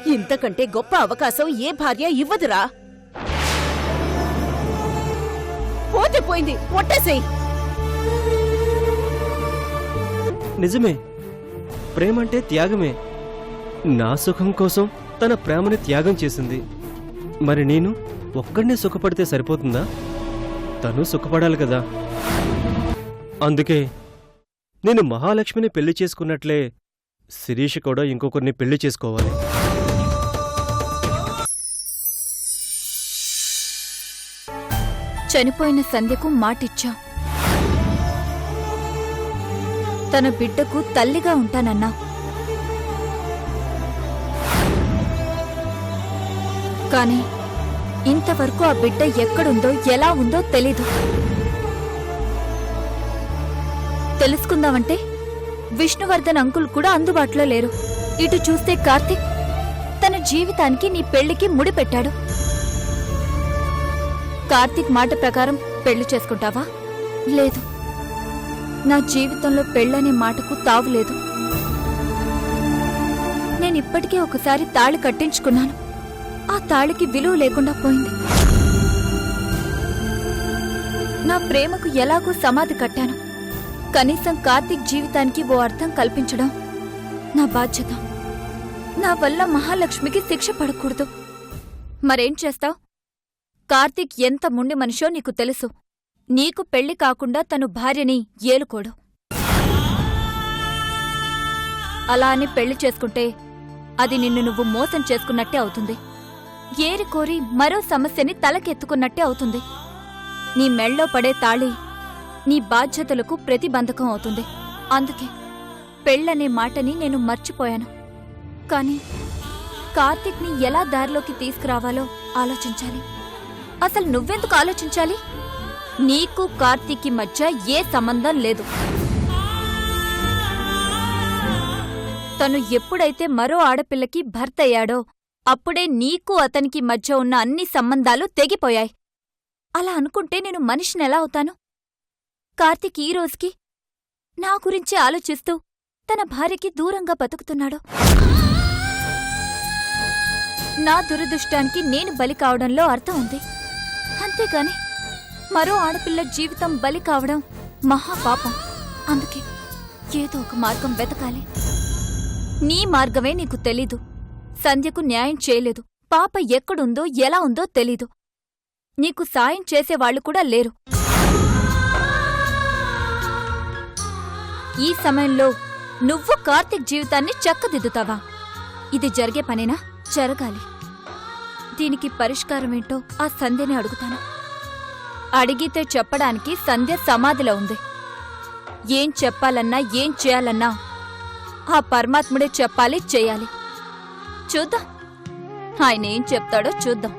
ఇంతకంటే గొప్ప అవకాశం ఏ భార్య ఇవ్వదురా. పోతే పోయింది, ఒట్టేసేయ్. నిజమే, ప్రేమంటే త్యాగమే. నా సుఖం కోసం తన ప్రేమని త్యాగం చేసింది. మరి నేను ఒక్కడనే సుఖపడితే సరిపోతుందా? తను సుఖపడాలి కదా. అందుకే నేను మహాలక్ష్మిని పెళ్లి చేసుకున్నట్లే శిరీష్ కూడా ఇంకొకరిని పెళ్లి చేసుకోవాలి. చనిపోయిన సంధ్యకు మాటిచ్చా. తన బిడ్డకు తల్లిగా ఉంటానన్నా. కాని ఇంతవరకు ఆ బిడ్డ ఎక్కడుందో ఎలా ఉందో తెలీదు. తెలుసుకుందామంటే విష్ణువర్ధన్ అంకుల్ కూడా అందుబాటులో లేరు. ఇటు చూస్తే కార్తీక్ తన జీవితానికి నీ పెళ్లికి ముడిపెట్టాడు. కార్తీక్ మాట ప్రకారం పెళ్లి చేసుకుంటావా? లేదు, నా జీవితంలో పెళ్ళనే మాటకు తావులేదు. నేనిప్పటికే ఒకసారి తాళి కట్టించుకున్నాను. ఆ తాళికి విలువ లేకుండా పోయింది. నా ప్రేమకు ఎలాగో సమాధి కట్టాను. కనీసం కార్తీక్ జీవితానికి ఓ అర్థం కల్పించడం నా బాధ్యత. నా వల్ల మహాలక్ష్మికి శిక్ష పడకూడదు. మరేం చేస్తావ్? కార్తీక్ ఎంత ముండి మనిషో నీకు తెలుసు. నీకు పెళ్లి కాకుండా తను భార్యని ఏలుకోడు. అలా అని పెళ్లి చేసుకుంటే అది నిన్ను నువ్వు మోసం చేసుకున్నట్టే అవుతుంది. ఏరికోరి మరో సమస్యని తలకెత్తుకున్నట్టే అవుతుంది. నీ మెళ్ళో పడే తాళి నీ బాధ్యతలకు ప్రతిబంధకం అవుతుంది. అందుకే పెళ్ళనే మాటని నేను మర్చిపోయాను. కాని కార్తీక్ని ఎలా దారిలోకి తీసుకురావాలో ఆలోచించాలి. అసలు నువ్వెందుకు ఆలోచించాలి? నీకు కార్తీక్కి మధ్య ఏ సంబంధం లేదు. తను ఎప్పుడైతే మరో ఆడపిల్లకి భర్త అయ్యాడో అప్పుడే నీకు అతనికి మధ్య ఉన్న అన్ని సంబంధాలు తెగిపోయాయి. అలా అనుకుంటే నేను మనిషినెలా అవుతాను? కార్తీక్ ఈ రోజుకి నా గురించి ఆలోచిస్తూ తన భార్యకి దూరంగా బతుకుతున్నాడు. నా దురదృష్టానికి నేను బలి కావడంలో అర్థం ఉంది. అంతేగాని మరో ఆడపిల్ల జీవితం బలి కావడం మహాపాపం. అందుకే ఏదో ఒక మార్గం వెతకాలి. నీ మార్గమే నీకు తెలీదు. సంధ్యకు న్యాయం చేయలేదు. పాప ఎక్కడుందో ఎలా ఉందో తెలీదు. నీకు సాయం చేసేవాళ్లు కూడా లేరు. ఈ సమయంలో నువ్వు కార్తీక్ జీవితాన్ని చక్కదిద్దుతావా? ఇది జరిగే పనేనా? జరగాలి. దీనికి పరిష్కారమేంటో ఆ సంధ్యని అడుగుతాను. అడిగితే చెప్పడానికి సంధ్య సమాధిలో ఉంది. ఏం చెప్పాలన్నా ఏం చేయాలన్నా ఆ పరమాత్ముడే చెప్పాలి, చెయ్యాలి. చూద్దాం, ఆయన ఏం చెప్తాడో చూద్దాం.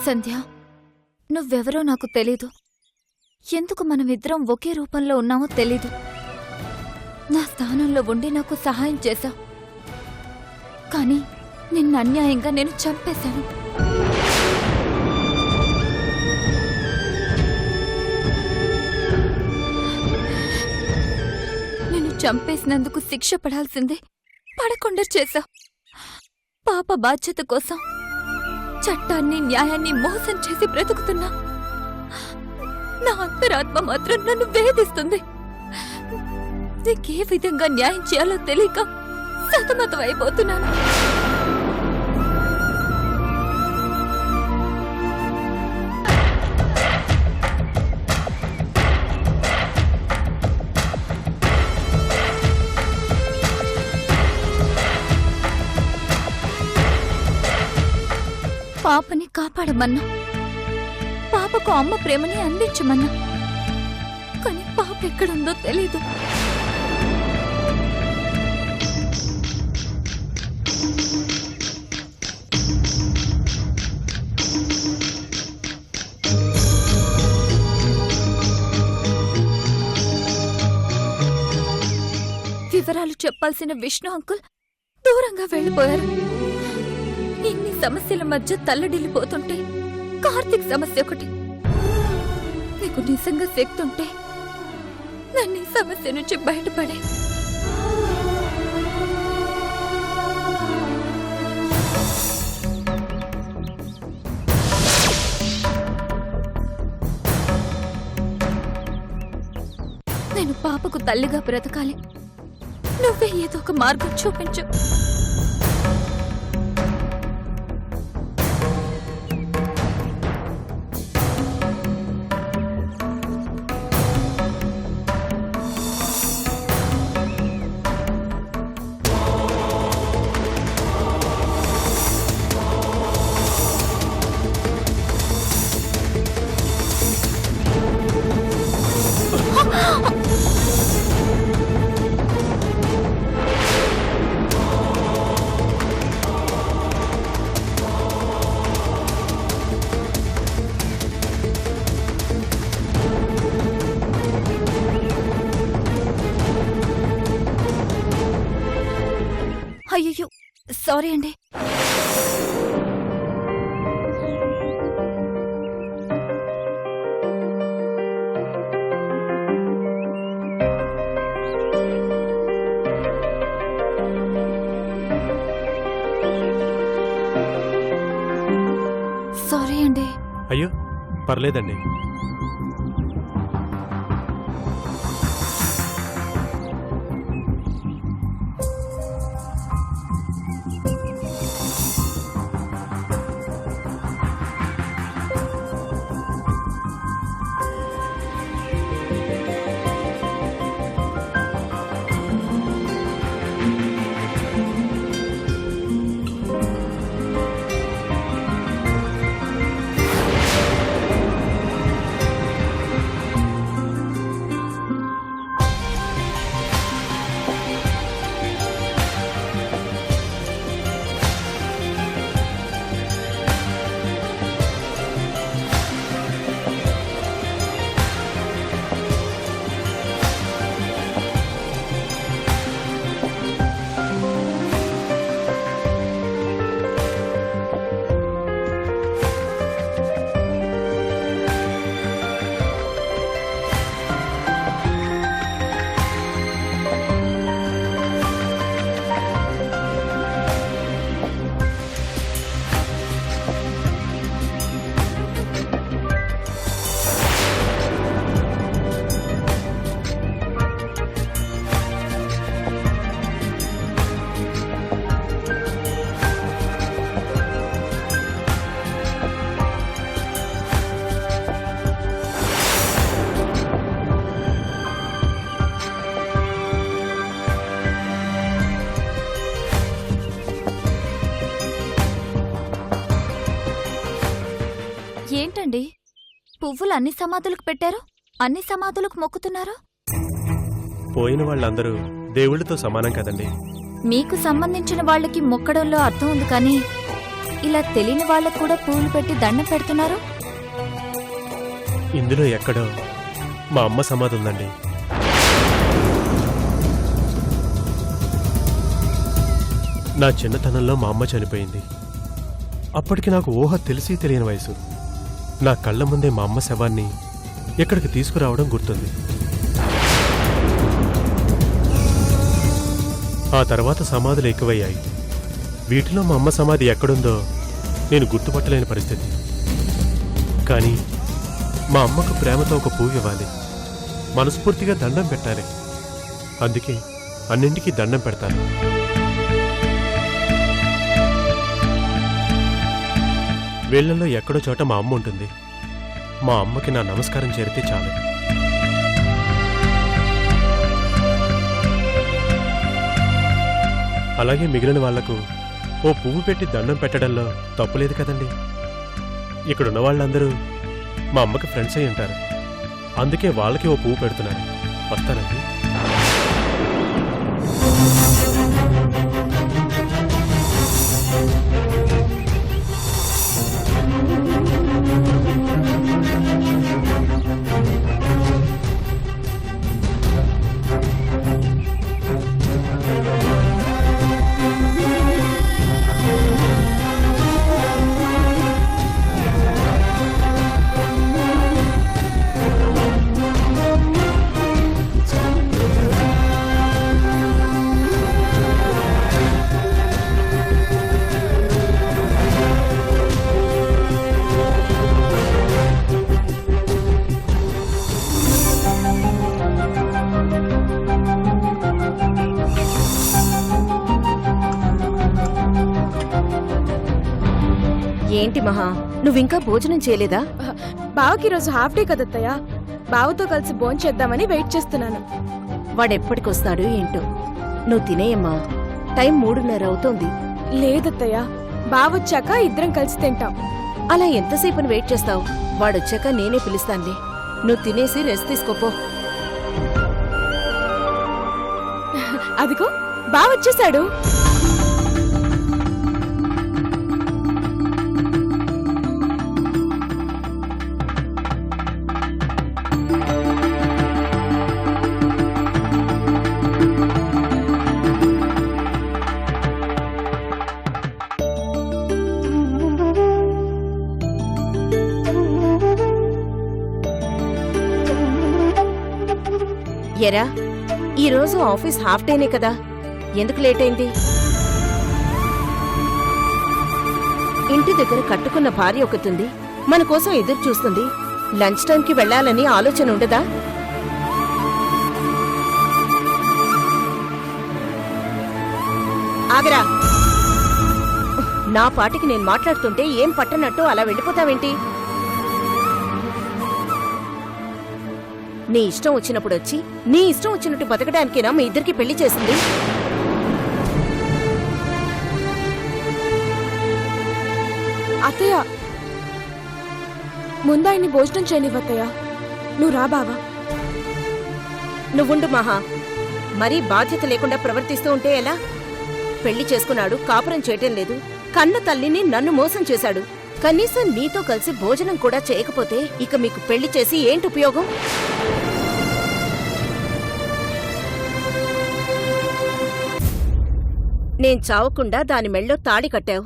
సంధ్య, నువ్వెవరో నాకు తెలీదు. ఎందుకు మనమిద్దరం ఒకే రూపంలో ఉన్నామో తెలీదు. నా స్థానంలో ఉండి నాకు సహాయం చేశావు. కానీ నిన్ను అన్యాయంగా నేను చంపేశాను. నిన్ను చంపేసినందుకు శిక్ష పడాల్సిందే. పడకుండా చేశావు. పాప బాధ్యత కోసం చట్టాన్ని న్యాయాన్ని మోసం చేసి బ్రతుకుతున్నా నా అంతరాత్మ మాత్రం నన్ను వేధిస్తుంది. నీకే విధంగా న్యాయం చేయాలో తెలియక సతమతం అయిపోతున్నాను. పాపని కాపాడమన్నా, పాపకు అమ్మ ప్రేమని అందించమన్నా, కానీ పాప ఎక్కడుందో తెలీదు. వివరాలు చెప్పాల్సిన విష్ణు అంకుల్ దూరంగా వెళ్ళిపోయారు. ఇన్ని సమస్యల మధ్య తల్లడిల్లిపోతుంటే కార్తీక్ సమస్య ఒకటి. నీకు నిజంగా శక్తి ఉంటే నన్ను ఈ సమస్య నుంచి బయటపడే. నేను పాపకు తల్లిగా బ్రతకాలి. నువ్వే ఏదో ఒక మార్గం చూపించు. అయ్యో సారీ అండి. సారీ అండి. అయ్యో పర్లేదండి. ఏంటండి పువ్వులు అన్ని సమాధులకు పెట్టారు? అన్ని సమాధులకు మొక్కుతున్నారు? పోయిన వాళ్ళందరూ దేవుళ్ళతో సమానం కదండి. మీకు సంబంధించిన వాళ్ళకి మొక్కడంలో అర్థం ఉంది, కానీ ఇలా తెలియని వాళ్ళకు కూడా పూలు పెట్టి దండం పెడుతున్నారు. ఇందులో ఎక్కడో మా అమ్మ సమాధి ఉందండి. నా చిన్నతనంలో మా అమ్మ చనిపోయింది. అప్పటికి నాకు ఊహ తెలిసి తెలియని వయసు. నా కళ్ళ ముందే మా అమ్మ శవాన్ని ఇక్కడికి తీసుకురావడం గుర్తుంది. ఆ తర్వాత సమాధులు ఎక్కువయ్యాయి. వీటిలో మా అమ్మ సమాధి ఎక్కడుందో నేను గుర్తుపట్టలేని పరిస్థితి. కానీ మా అమ్మకు ప్రేమతో ఒక పువ్వు ఇవ్వాలి, మనస్ఫూర్తిగా దండం పెట్టాలి. అందుకే అన్నింటికీ దండం పెడతాను. వీళ్లలో ఎక్కడో చోట మా అమ్మ ఉంటుంది. మా అమ్మకి నా నమస్కారం చేరితే చాలు. అలాగే మిగిలిన వాళ్లకు ఓ పువ్వు పెట్టి దండం పెట్టడంలో తప్పులేదు కదండి. ఇక్కడున్న వాళ్ళందరూ మా అమ్మకి ఫ్రెండ్స్ అయి ఉంటారు. అందుకే వాళ్ళకి ఓ పువ్వు పెడుతున్నారు. వస్తానండి. ఏంటి మహా, నువ్వింకా భోజనం చేయలేదా? బావకి ఈరోజు హాఫ్ డే కదత్తయ్య. బావతో కలిసి భోంచేద్దామని వెయిట్ చేస్తున్నాను. వాడెప్పటికొస్తాడో ఏంటో. నువ్వు తినేయమ్మా, టైం 3:30 అవుతోంది. లేదత్తయ్య, బావొచ్చాక ఇద్దరం కలిసి తింటాం. అలా ఎంతసేపని వెయిట్ చేస్తావు? వాడొచ్చాక నేనే పిలుస్తానులే. నువ్వు తినేసి రెస్ట్ తీసుకోపో. అదిగో బావొచ్చేశాడు. ఎరా, ఈరోజు ఆఫీస్ హాఫ్ డేనే కదా, ఎందుకు లేట్ అయింది? ఇంటి దగ్గర కట్టుకున్న భార్య ఒకతుంది, మన కోసం ఎదురు చూస్తుంది. లంచ్ టైంకి వెళ్లాలని ఆలోచన ఉండదా? ఆగరా, నా పాటికి నేను మాట్లాడుతుంటే ఏం పట్టనట్టు అలా వెళ్ళిపోతావేంటి? నీ ఇష్టం వచ్చినప్పుడు వచ్చి నీ ఇష్టం వచ్చినట్టు బతకడానికేనా మీ ఇద్దరికి పెళ్లి చేసింది? అత్తయ్య, ముందాయన్ని భోజనం చేయనివ్వత్తయ్య. నువ్వు రా బావా. నువ్వుండు మహా, మరీ బాధ్యత లేకుండా ప్రవర్తిస్తూ ఉంటే ఎలా? పెళ్లి చేసుకున్నాడు, కాపురం చేయటం లేదు. కన్న తల్లిని నన్ను మోసం చేశాడు. కనీసం నీతో కలిసి భోజనం కూడా చేయకపోతే ఇక మీకు పెళ్లి చేసి ఏంటి ఉపయోగం? నేను చావకుండా దాని మెళ్ళో తాళి కట్టావు.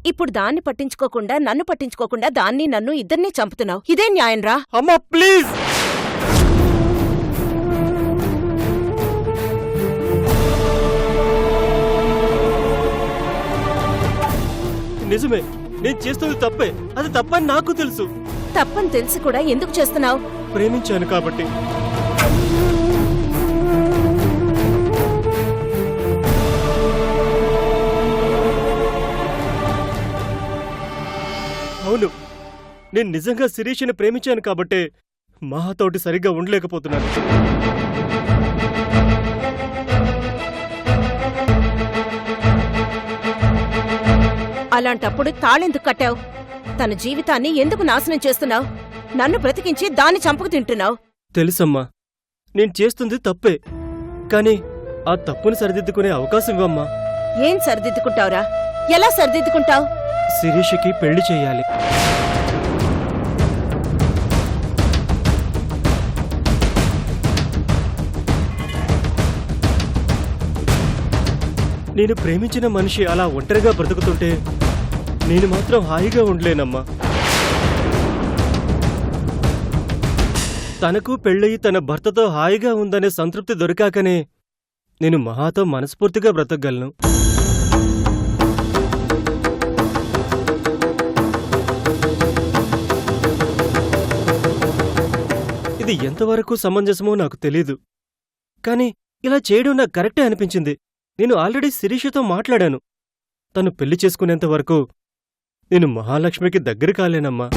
ఇప్పుడు దాన్ని పట్టించుకోకుండా నన్ను పట్టించుకోకుండా దాన్ని నన్ను ఇద్దరినీ చంపుతున్నావు. ఇదే న్యాయంరా? అమ్మా ప్లీజ్! నిజమే, నేను చేస్తుంది తప్పే. అది తప్పని నాకు తెలుసు. తప్పని తెలిసి కూడా ఎందుకు చేస్తున్నావు? ప్రేమించాను కాబట్టి. అవును, నేను నిజంగా శిరీషని ప్రేమించాను కాబట్టే మహాతోటి సరిగ్గా ఉండలేకపోతున్నాను. అలాంటప్పుడు తాళెందుకు కట్టావు? తన జీవితాన్ని ఎందుకు నాశనం చేస్తున్నావు? నన్ను బ్రతికించి దాన్ని చంపుకు తింటున్నావు. తెలుసమ్మా, నేను చేస్తుంది తప్పే. కాని ఆ తప్పుని సరిదిద్దుకునే అవకాశం ఇవ్వమ్మా. ఏం సరిదిద్దుకుంటావురా? ఎలా సరిదిద్దుకుంటావు? శిరీషకి పెళ్లి చెయ్యాలి. నేను ప్రేమించిన మనిషి అలా ఒంటరిగా బ్రతుకుతుంటే నేను మాత్రం హాయిగా ఉండలేనమ్మా. తనకు పెళ్ళయి తన భర్తతో హాయిగా ఉందనే సంతృప్తి దొరికాకనే నేను మహాతో మనస్ఫూర్తిగా బ్రతకగలను. ఇది ఎంతవరకు సమంజసమో నాకు తెలీదు. కానీ ఇలా చేయడం నాకు కరెక్టే అనిపించింది. నేను ఆల్రెడీ శిరీషతో మాట్లాడాను. తను పెళ్లి చేసుకునేంత వరకు నేను మహాలక్ష్మికి దగ్గర కాలేనమ్మా.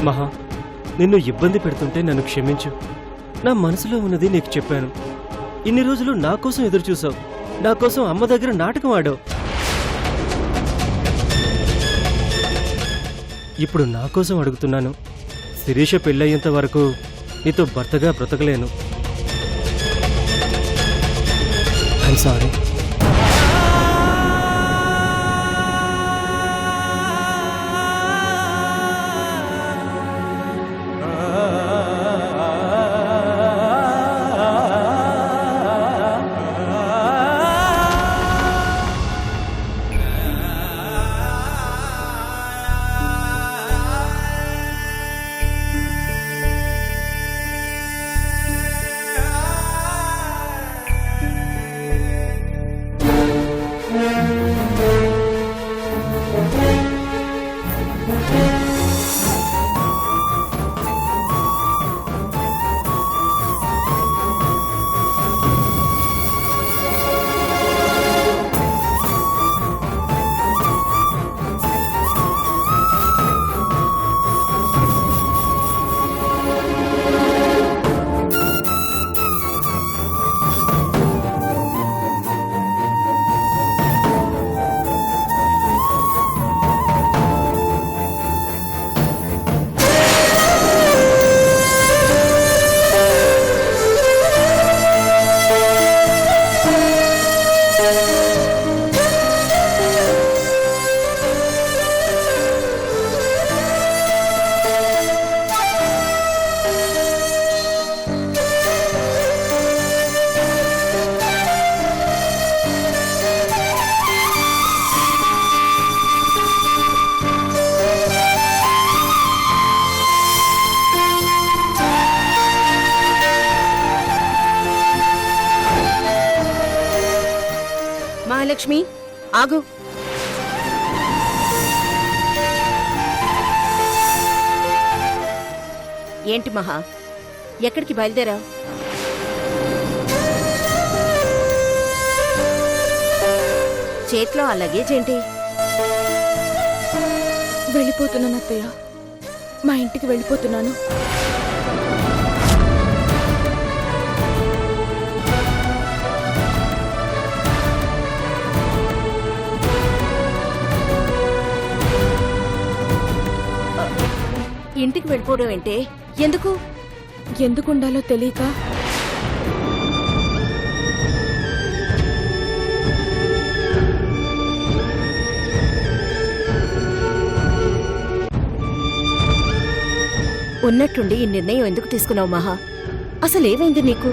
మహా, నిన్ను ఇబ్బంది పెడుతుంటే నన్ను క్షమించు. నా మనసులో ఉన్నది నీకు చెప్పాను. ఇన్ని రోజులు నా కోసం ఎదురుచూసావు. నా కోసం అమ్మ దగ్గర నాటకం ఆడావు. ఇప్పుడు నా కోసం అడుగుతున్నాను. శిరీష పెళ్ళయ్యేంత వరకు నీతో భర్తగా బ్రతకలేను. I'm sorry. మహాలక్ష్మి, ఆగు. ఏంటి మహా, ఎక్కడికి బయలుదేరావు? చేతిలో ఆ లగేజ్ ఏంటి? వెళ్ళిపోతున్నాను అత్తయ్య. మా ఇంటికి వెళ్ళిపోతున్నాను. ఇంటికి వెళ్ళిపోవడం ఏంటే? ఎందుకు? ఎందుకుండాలో తెలియక ఉన్నట్టుండి ఈ నిర్ణయం ఎందుకు తీసుకున్నావు మహా? అసలేమైంది నీకు?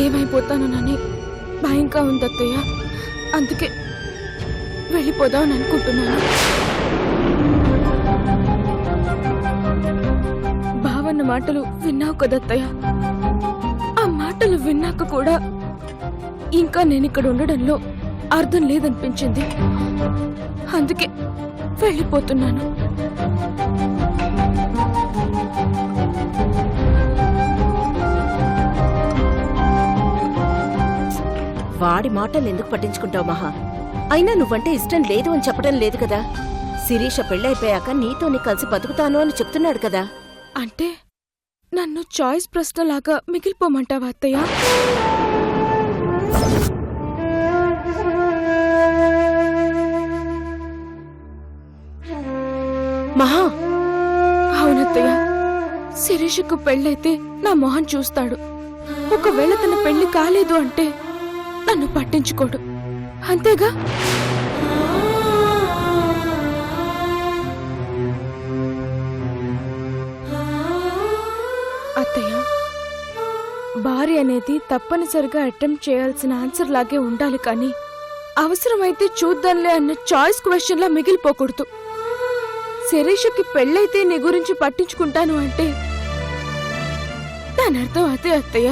ఏమైపోతానోనని భయంగా ఉంది అత్తయ్య. అందుకే వెళ్ళిపోదామని అనుకుంటున్నాను. బావన్న మాటలు విన్నావు కదత్తయ్య. ఆ మాటలు విన్నాక కూడా ఇంకా నేనిక్కడ ఉండడంలో అర్థం లేదనిపించింది. అందుకే వెళ్ళిపోతున్నాను. వాడి మాటలు ఎందుకు పట్టించుకుంటావు మహా? అయినా నువ్వంటే ఇష్టం లేదు అని చెప్పడం లేదు కదా. శిరీష పెళ్ళైపోయాక నీతోని కలిసి బతుకుతాను అని చెప్తున్నాడు కదా. అంటే నన్ను చాయిస్ ప్రశ్నలాగా మిగిలిపోమంటావా అత్తయ్య? మహా, అవునత్తయ్య. శిరీషకు పెళ్ళైతే నా మొహం చూస్తాడు. ఒకవేళ తన పెళ్లి కాలేదు అంటే నన్ను పట్టించుకోడు. అంతేగా? అత్తయ్య, భార్య అనేది తప్పనిసరిగా అటెంప్ట్ చేయాల్సిన ఆన్సర్ లాగే ఉండాలి, కానీ అవసరమైతే చూద్దాంలే అన్న చాయిస్ క్వశ్చన్ లా మిగిలిపోకూడదు. శిరీషకి పెళ్ళైతే నీ గురించి పట్టించుకుంటాను అంటే దాని అర్థం అదే అత్తయ్య.